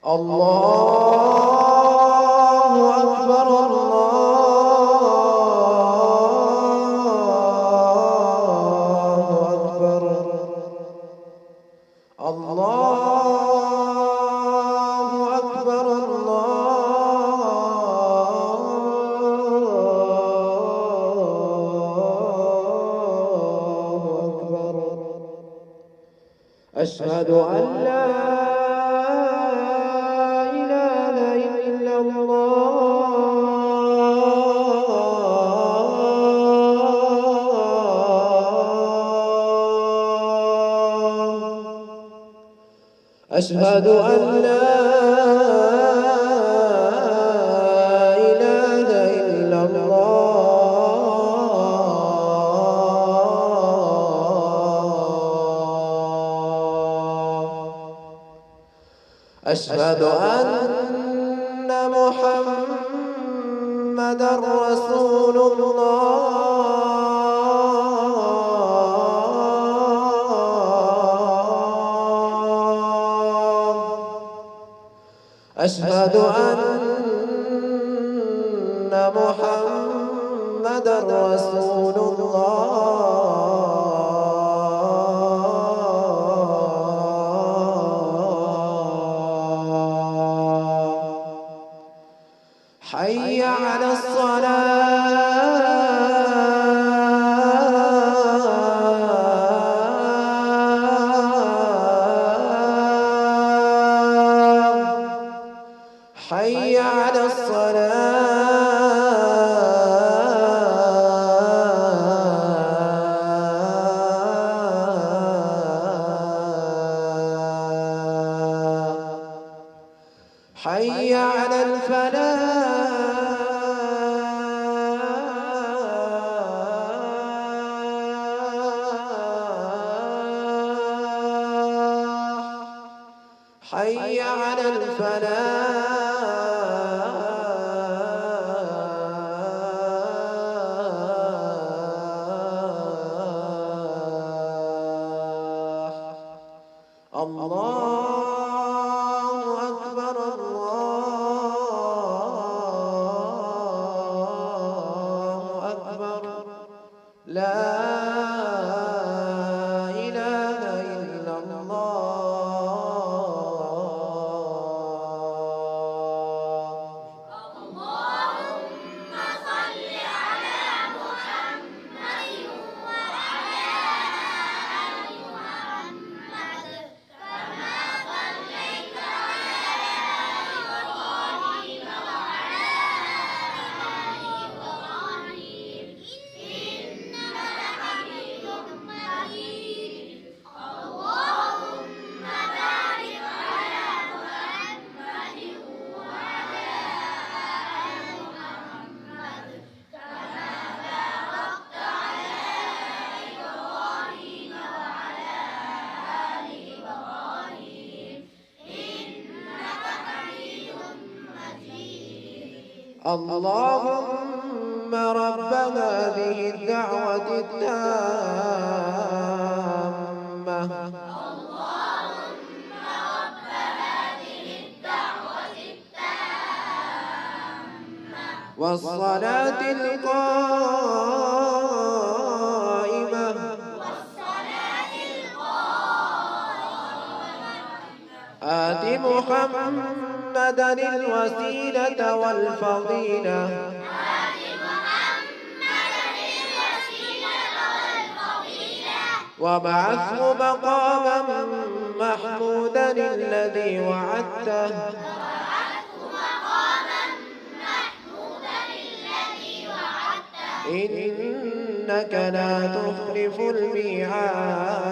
الله أكبر الله أكبر الله أكبر الله أكبر. أشهد أن لا إله إلا الله. أشهد أن لا إله إلا الله. أشهد أن محمدًا رسول الله. أشهد أن محمدًا رسول الله. حي على الصلاة. حي على الصلاة. حي على الفلاح. حي على الفلاح. الله أكبر الله أكبر. لا إله إلا الله. اللهم صل على محمد وعلى آل محمد كما صليت على إبراهيم وعلى آل إبراهيم إنك حميد مجيد. اللهم بارك على محمد وعلى آل محمد كما باركت على إبراهيم وعلى آل إبراهيم إنك حميد مجيد. اللهم رب هذه الدعوة التامة اللهم رب هذه الدعوة التامة والصلاة القائمة والصلاة القائمة آت محمدًا الوسيلة والفضيلة آت محمدا الوسيلة والفضيلة وابعثه مقامًا محمودًا الذي وعدته وابعثه مقاما محمودا الذي وعدته إنك لا تخلف الميعاد.